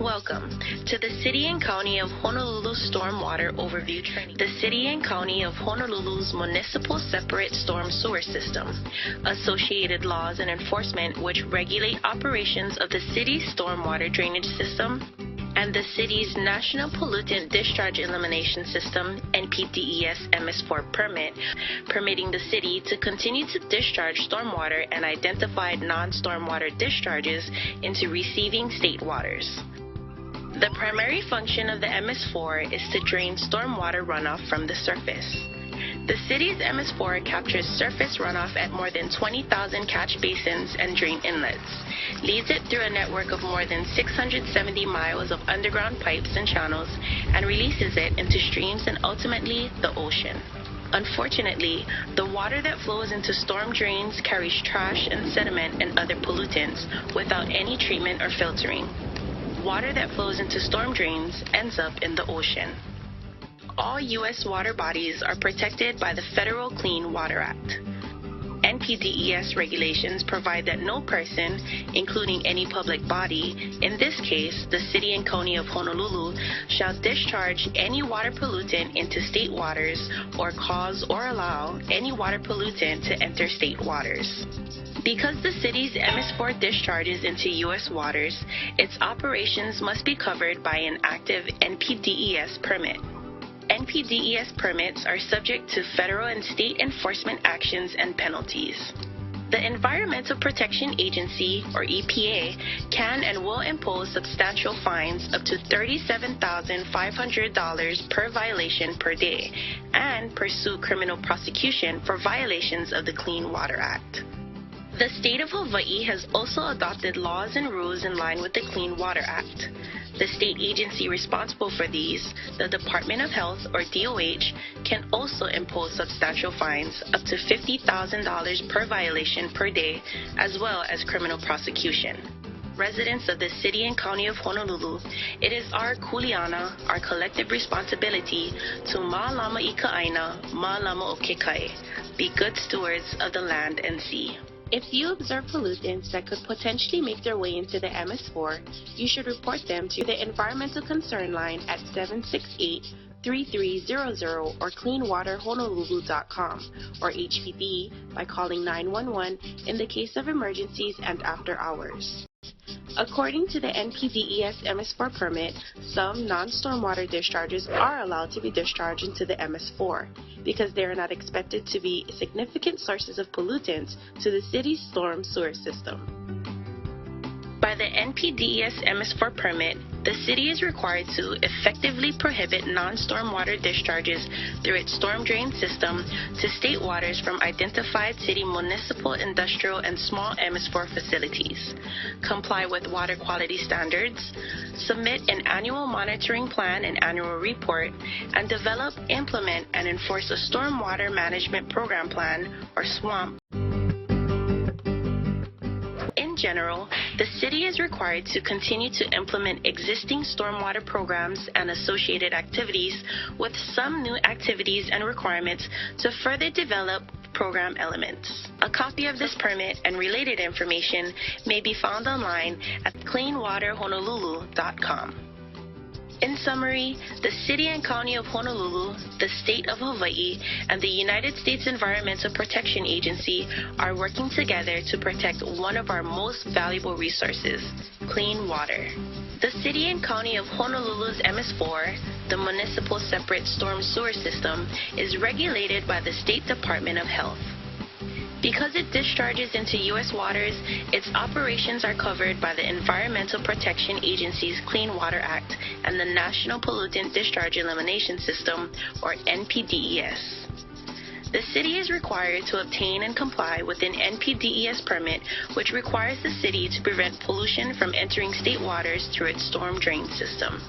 Welcome to the City and County of Honolulu Stormwater Overview Training. The City and County of Honolulu's Municipal Separate Storm Sewer System, associated laws and enforcement which regulate operations of the city's stormwater drainage system, and the city's National Pollutant Discharge Elimination System, NPDES MS4 permit, permitting the city to continue to discharge stormwater and identified non-stormwater discharges into receiving state waters. The primary function of the MS4 is to drain stormwater runoff from the surface. The city's MS4 captures surface runoff at more than 20,000 catch basins and drain inlets, leads it through a network of more than 670 miles of underground pipes and channels, and releases it into streams and ultimately the ocean. Unfortunately, the water that flows into storm drains carries trash and sediment and other pollutants without any treatment or filtering. Water that flows into storm drains ends up in the ocean. All U.S. water bodies are protected by the Federal Clean Water Act. NPDES regulations provide that no person, including any public body, in this case the City and County of Honolulu, shall discharge any water pollutant into state waters or cause or allow any water pollutant to enter state waters. Because the city's MS4 discharges into U.S. waters, its operations must be covered by an active NPDES permit. NPDES permits are subject to federal and state enforcement actions and penalties. The Environmental Protection Agency, or EPA, can and will impose substantial fines up to $37,500 per violation per day and pursue criminal prosecution for violations of the Clean Water Act. The state of Hawaii has also adopted laws and rules in line with the Clean Water Act. The state agency responsible for these, the Department of Health, or DOH, can also impose substantial fines up to $50,000 per violation per day, as well as criminal prosecution. Residents of the City and County of Honolulu, it is our kuleana, our collective responsibility to ma'alama I ka aina, ma'alama o ke kai, be good stewards of the land and sea. If you observe pollutants that could potentially make their way into the MS4, you should report them to the Environmental Concern Line at 768-3300 or cleanwaterhonolulu.com or HPD by calling 911 in the case of emergencies and after hours. According to the NPDES MS4 permit, some non-stormwater discharges are allowed to be discharged into the MS4 because they are not expected to be significant sources of pollutants to the city's storm sewer system. By the NPDES MS4 permit, the city is required to effectively prohibit non-stormwater discharges through its storm drain system to state waters from identified city municipal, industrial, and small MS4 facilities, comply with water quality standards, submit an annual monitoring plan and annual report, and develop, implement, and enforce a stormwater management program plan, or SWAMP. In general, the city is required to continue to implement existing stormwater programs and associated activities with some new activities and requirements to further develop program elements. A copy of this permit and related information may be found online at cleanwaterhonolulu.com. In summary, the City and County of Honolulu, the State of Hawaii, and the United States Environmental Protection Agency are working together to protect one of our most valuable resources, clean water. The City and County of Honolulu's MS4, the Municipal Separate Storm Sewer System, is regulated by the State Department of Health. Because it discharges into U.S. waters, its operations are covered by the Environmental Protection Agency's Clean Water Act and the National Pollutant Discharge Elimination System, or NPDES. The city is required to obtain and comply with an NPDES permit, which requires the city to prevent pollution from entering state waters through its storm drain system.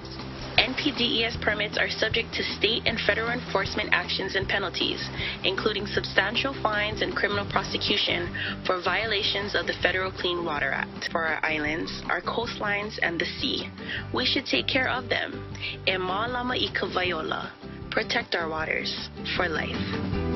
NPDES permits are subject to state and federal enforcement actions and penalties, including substantial fines and criminal prosecution for violations of the Federal Clean Water Act. For our islands, our coastlines, and the sea, we should take care of them. E ma'alama I ka waiola. Protect our waters for life.